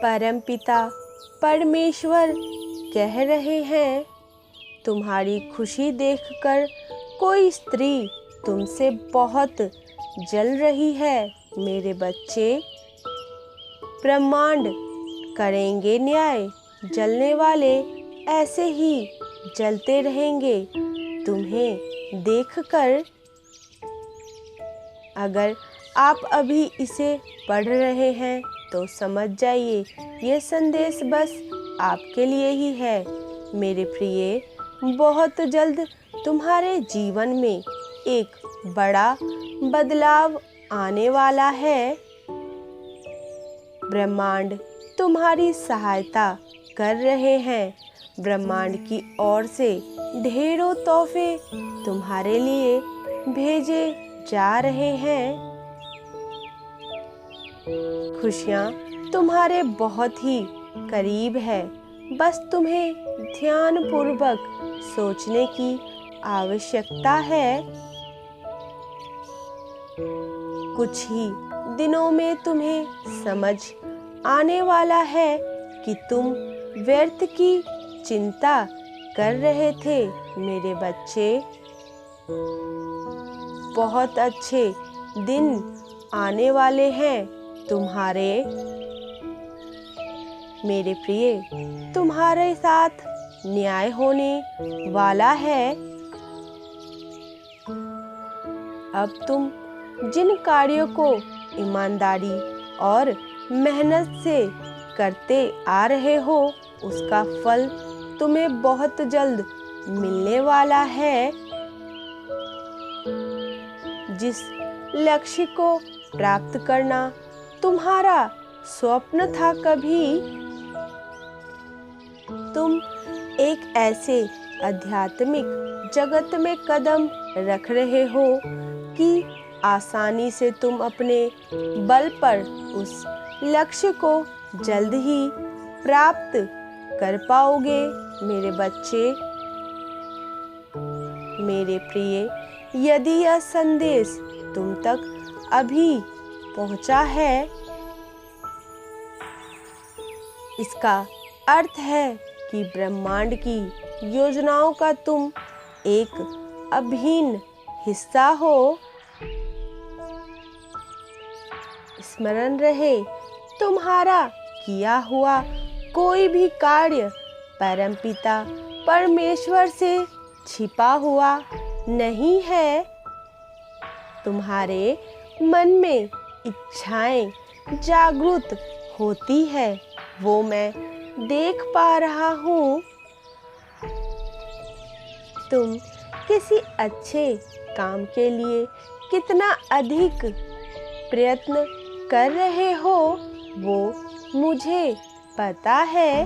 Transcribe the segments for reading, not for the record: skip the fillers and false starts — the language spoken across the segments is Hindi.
परमपिता परमेश्वर कह रहे हैं, तुम्हारी खुशी देखकर कोई स्त्री तुमसे बहुत जल रही है मेरे बच्चे। ब्रह्मांड करेंगे न्याय, जलने वाले ऐसे ही जलते रहेंगे तुम्हें देखकर। अगर आप अभी इसे पढ़ रहे हैं तो समझ जाइए ये संदेश बस आपके लिए ही है मेरे प्रिय। बहुत जल्द तुम्हारे जीवन में एक बड़ा बदलाव आने वाला है। ब्रह्मांड तुम्हारी सहायता कर रहे हैं। ब्रह्मांड की ओर से ढेरों तोहफे तुम्हारे लिए भेजे जा रहे हैं। खुशियाँ तुम्हारे बहुत ही करीब है, बस तुम्हें ध्यानपूर्वक सोचने की आवश्यकता है। कुछ ही दिनों में तुम्हें समझ आने वाला है कि तुम व्यर्थ की चिंता कर रहे थे मेरे बच्चे। बहुत अच्छे दिन आने वाले हैं तुम्हारे मेरे प्रिय। तुम्हारे साथ न्याय होने वाला है। अब तुम जिन कार्यों को ईमानदारी और मेहनत से करते आ रहे हो उसका फल तुम्हें बहुत जल्द मिलने वाला है। जिस लक्ष्य को प्राप्त करना तुम्हारा स्वप्न था, कभी तुम एक ऐसे आध्यात्मिक जगत में कदम रख रहे हो कि आसानी से तुम अपने बल पर उस लक्ष्य को जल्द ही प्राप्त कर पाओगे मेरे बच्चे। मेरे प्रिय, यदि यह संदेश तुम तक अभी पहुंचा है, इसका अर्थ है कि ब्रह्मांड की योजनाओं का तुम एक अभिन्न हिस्सा हो। स्मरण रहे, तुम्हारा किया हुआ कोई भी कार्य परमपिता परमेश्वर से छिपा हुआ नहीं है। तुम्हारे मन में इच्छाएं जागृत होती है, वो मैं देख पा रहा हूँ। तुम किसी अच्छे काम के लिए कितना अधिक प्रयत्न कर रहे हो वो मुझे पता है,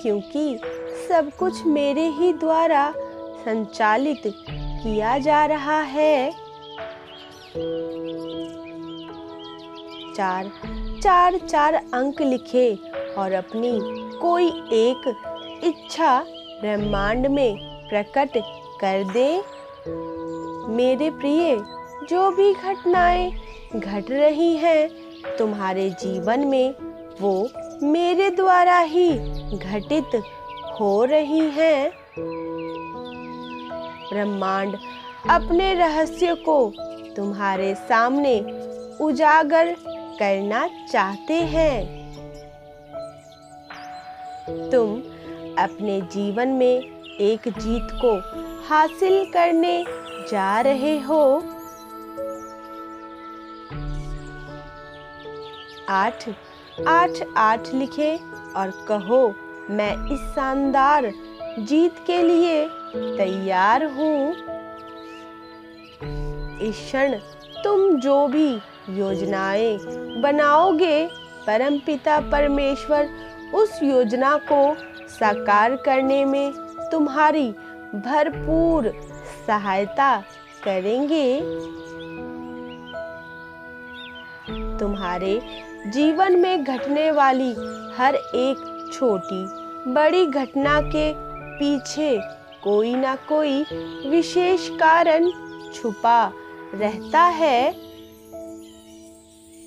क्योंकि सब कुछ मेरे ही द्वारा संचालित किया जा रहा है। चार अंक लिखे और अपनी कोई एक इच्छा ब्रह्मांड में प्रकट कर दे। मेरे प्रिय, जो भी घटनाएं घट रही हैं तुम्हारे जीवन में, वो मेरे द्वारा ही घटित हो रही हैं। ब्रह्मांड अपने रहस्य को तुम्हारे सामने उजागर करना चाहते हैं। तुम अपने जीवन में एक जीत को हासिल करने जा रहे हो। 8 लिखे और कहो, मैं इस शानदार जीत के लिए तैयार हूँ। इस क्षण तुम जो भी योजनाएं बनाओगे, परमपिता परमेश्वर उस योजना को साकार करने में तुम्हारी भरपूर सहायता करेंगे। तुम्हारे जीवन में घटने वाली हर एक छोटी बड़ी घटना के पीछे कोई ना कोई विशेष कारण छुपा रहता है।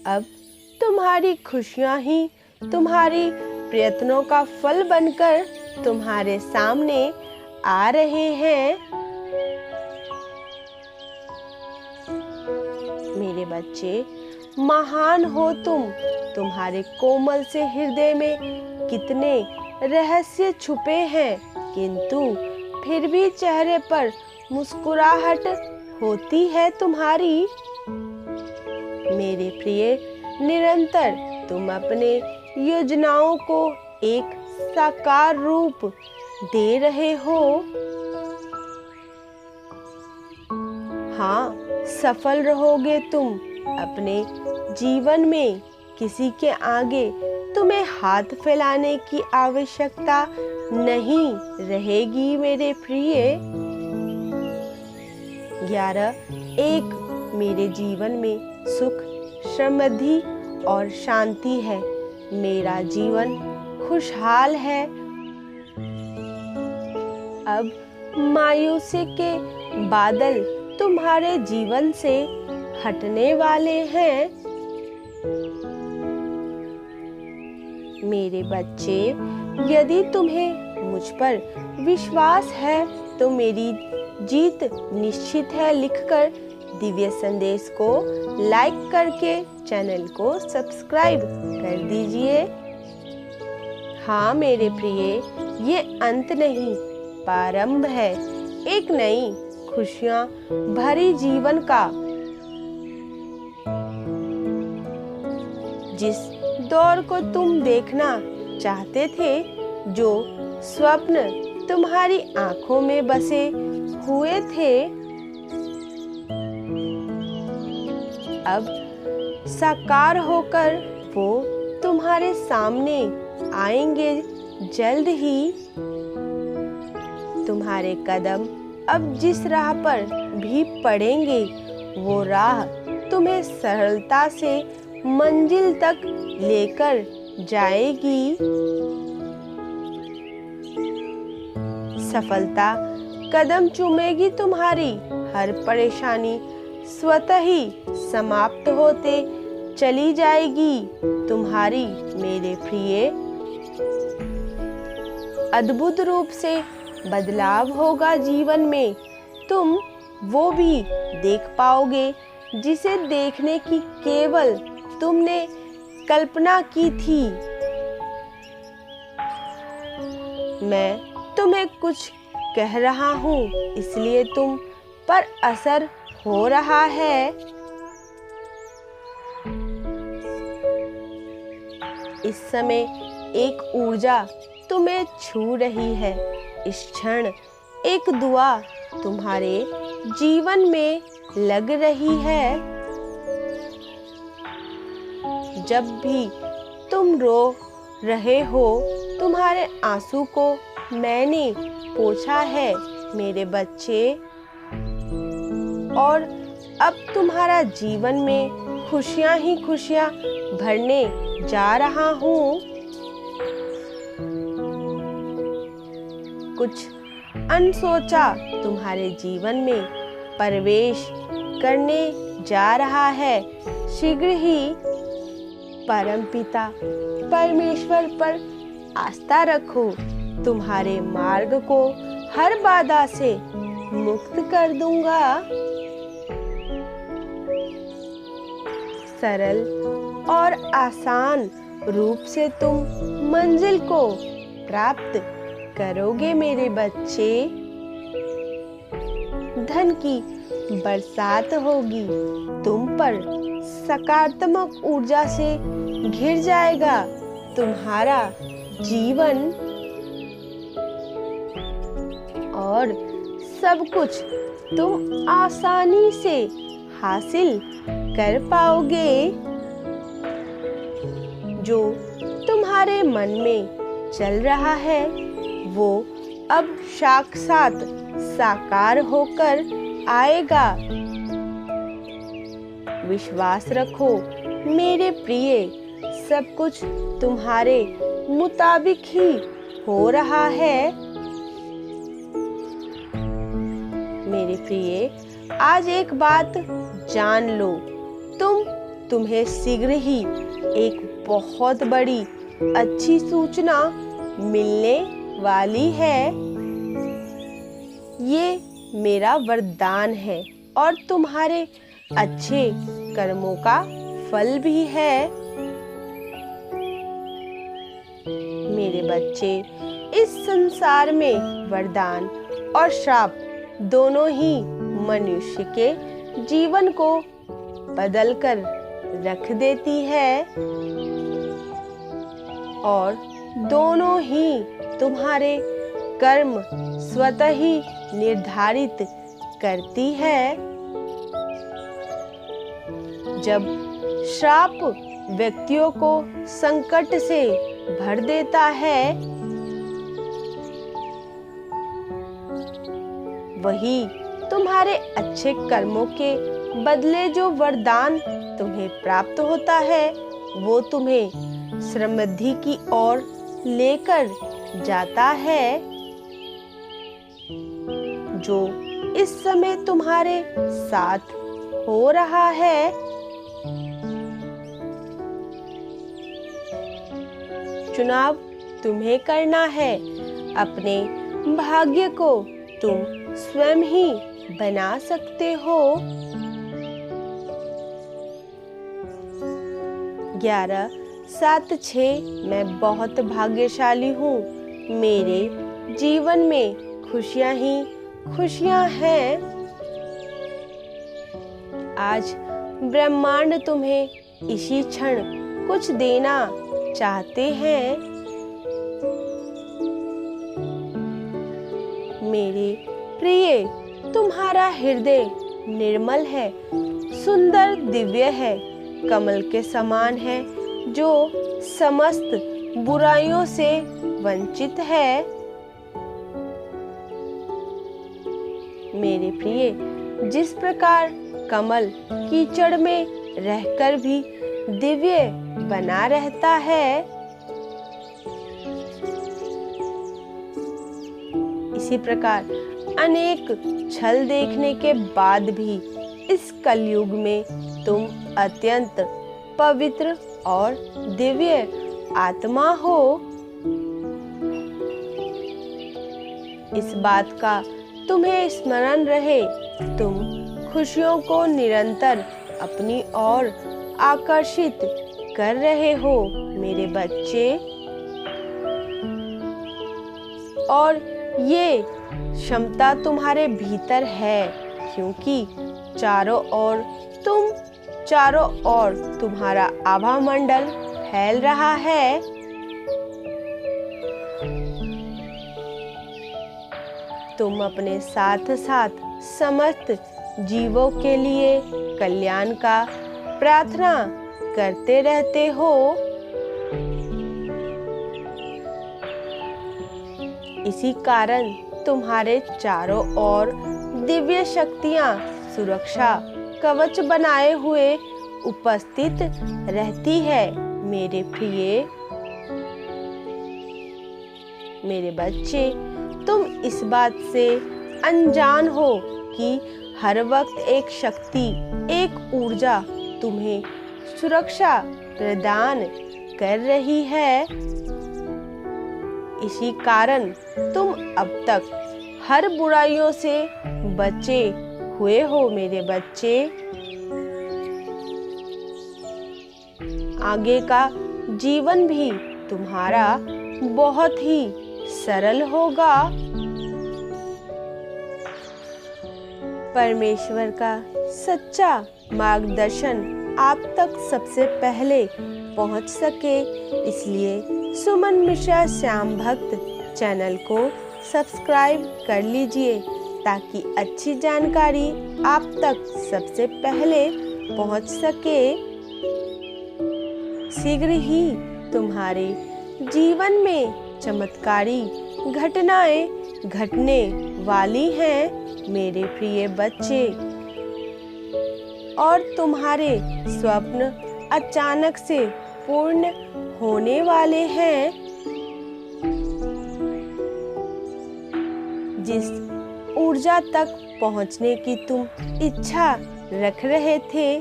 अब तुम्हारी खुशियां ही तुम्हारी प्रयत्नों का फल बनकर तुम्हारे सामने आ रहे हैं। मेरे बच्चे, महान हो तुम। तुम्हारे कोमल से हृदय में कितने रहस्य छुपे हैं, किंतु फिर भी चेहरे पर मुस्कुराहट होती है तुम्हारी। मेरे प्रिय, निरंतर तुम अपने योजनाओं को एक साकार रूप दे रहे हो। हाँ, सफल रहोगे तुम अपने जीवन में। किसी के आगे तुम्हें हाथ फैलाने की आवश्यकता नहीं रहेगी मेरे प्रिय। 11 मेरे जीवन में सुख, समृद्धि और शांति है। मेरा जीवन खुशहाल है। अब मायूसी के बादल तुम्हारे जीवन से हटने वाले हैं। मेरे बच्चे, यदि तुम्हें मुझ पर विश्वास है तो मेरी जीत निश्चित है लिखकर दिव्य संदेश को लाइक करके चैनल को सब्सक्राइब कर दीजिए। हाँ मेरे प्रिय, ये अंत नहीं, प्रारंभ है एक नई खुशियां भरी जीवन का। जिस दौर को तुम देखना चाहते थे, जो स्वप्न तुम्हारी आंखों में बसे हुए थे, अब साकार होकर वो तुम्हारे सामने आएंगे जल्द ही। तुम्हारे कदम अब जिस राह पर भी पड़ेंगे, वो राह तुम्हें सरलता से मंजिल तक लेकर जाएगी। सफलता कदम चूमेगी तुम्हारी। हर परेशानी स्वतः ही समाप्त होते चली जाएगी तुम्हारी मेरे प्रिय। अद्भुत रूप से बदलाव होगा जीवन में। तुम वो भी देख पाओगे जिसे देखने की केवल तुमने कल्पना की थी। मैं तुम्हें कुछ कह रहा हूँ, इसलिए तुम पर असर हो रहा है। इस समय एक ऊर्जा तुम्हें छू रही है। इस क्षण एक दुआ तुम्हारे जीवन में लग रही है। जब भी तुम रो रहे हो, तुम्हारे आंसू को मैंने पोंछा है मेरे बच्चे, और अब तुम्हारा जीवन में खुशियां ही खुशियां भरने जा रहा हूँ। कुछ अनसोचा तुम्हारे जीवन में प्रवेश करने जा रहा है। शीघ्र ही परमपिता परमेश्वर पर आस्था रखो। तुम्हारे मार्ग को हर बाधा से मुक्त कर दूंगा। सरल और आसान रूप से तुम मंजिल को प्राप्त करोगे मेरे बच्चे। धन की बरसात होगी तुम पर। सकारात्मक ऊर्जा से घिर जाएगा तुम्हारा जीवन, और सब कुछ तुम आसानी से हासिल कर पाओगे। जो तुम्हारे मन में चल रहा है, वो अब साक्षात साकार होकर आएगा। विश्वास रखो मेरे प्रिय, सब कुछ तुम्हारे मुताबिक ही हो रहा है। मेरे प्रिय, आज एक बात जान लो, तुम्हें शीघ्र ही एक बहुत बड़ी अच्छी सूचना मिलने वाली है। ये मेरा वरदान है और तुम्हारे अच्छे कर्मों का फल भी है। मेरे बच्चे, इस संसार में वरदान और श्राप दोनों ही मनुष्य के जीवन को बदल कर रख देती है और दोनों ही तुम्हारे कर्म स्वतः ही निर्धारित करती है। जब श्राप व्यक्तियों को संकट से भर देता है, वही तुम्हारे अच्छे कर्मों के बदले जो वरदान तुम्हें प्राप्त होता है, वो तुम्हें समृद्धि की ओर लेकर जाता है। जो इस समय तुम्हारे साथ हो रहा है। चुनाव तुम्हें करना है। अपने भाग्य को तुम स्वयं ही बना सकते हो। 1176 मैं बहुत भाग्यशाली हूँ। मेरे जीवन में खुशियाँ ही खुशियाँ हैं। आज ब्रह्मांड तुम्हें इसी क्षण कुछ देना चाहते हैं। मेरे प्रिय, तुम्हारा हृदय निर्मल है, सुंदर, दिव्य है, कमल के समान है, जो समस्त बुराइयों से वंचित है। मेरे प्रिय, जिस प्रकार कमल कीचड़ में रहकर भी दिव्य बना रहता है, इसी प्रकार अनेक छल देखने के बाद भी इस कलयुग में तुम अत्यंत पवित्र और दिव्य आत्मा हो। इस बात का तुम्हें स्मरण रहे। तुम खुशियों को निरंतर अपनी ओर आकर्षित कर रहे हो मेरे बच्चे, और ये क्षमता तुम्हारे भीतर है, क्योंकि चारों ओर तुम्हारा आभा मंडल फैल रहा है। तुम अपने साथ साथ समस्त जीवों के लिए कल्याण का प्रार्थना करते रहते हो। इसी कारण तुम्हारे चारों ओर दिव्य शक्तियां सुरक्षा कवच बनाए हुए उपस्थित रहती है मेरे प्रिय। मेरे बच्चे, तुम इस बात से अनजान हो कि हर वक्त एक शक्ति, एक ऊर्जा तुम्हें सुरक्षा प्रदान कर रही है। इसी कारण तुम अब तक हर बुराइयों से बचे हुए हो मेरे बच्चे। आगे का जीवन भी तुम्हारा बहुत ही सरल होगा। परमेश्वर का सच्चा मार्गदर्शन आप तक सबसे पहले पहुंच सके, इसलिए सुमन मिश्रा श्याम भक्त चैनल को सब्सक्राइब कर लीजिए, ताकि अच्छी जानकारी आप तक सबसे पहले पहुंच सके। शीघ्र ही तुम्हारे जीवन में चमत्कारी घटनाएं घटने वाली हैं मेरे प्रिय बच्चे, और तुम्हारे स्वप्न अचानक से पूर्ण होने वाले हैं। जिस ऊर्जा तक पहुंचने की तुम इच्छा रख रहे थे,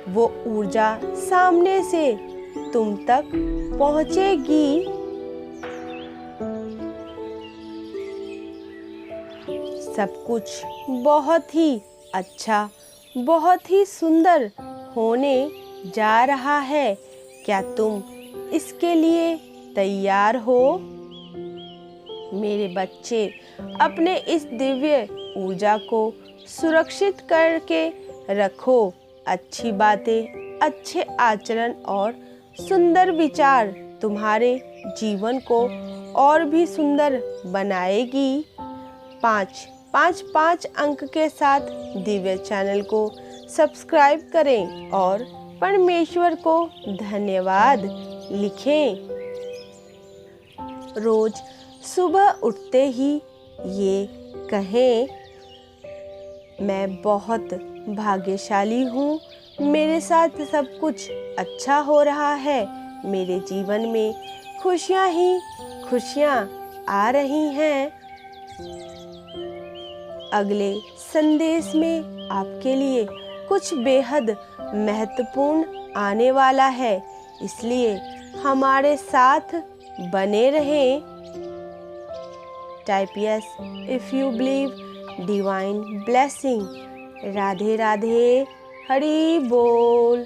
वो ऊर्जा सामने से तुम तक पहुंचेगी। सब कुछ बहुत ही अच्छा, बहुत ही सुंदर होने जा रहा है। क्या तुम इसके लिए तैयार हो? मेरे बच्चे, अपने इस दिव्य ऊर्जा को सुरक्षित करके रखो। अच्छी बातें, अच्छे आचरण और सुंदर विचार तुम्हारे जीवन को और भी सुंदर बनाएगी। 5 अंक के साथ दिव्य चैनल को सब्सक्राइब करें और परमेश्वर को धन्यवाद लिखें। रोज सुबह उठते ही ये कहें, मैं बहुत भाग्यशाली हूँ, मेरे साथ सब कुछ अच्छा हो रहा है, मेरे जीवन में खुशियाँ ही खुशियाँ आ रही हैं। अगले संदेश में आपके लिए कुछ बेहद महत्वपूर्ण आने वाला है, इसलिए हमारे साथ बने रहें। Type yes if you believe divine blessing. Radhe Radhe, Hari बोल।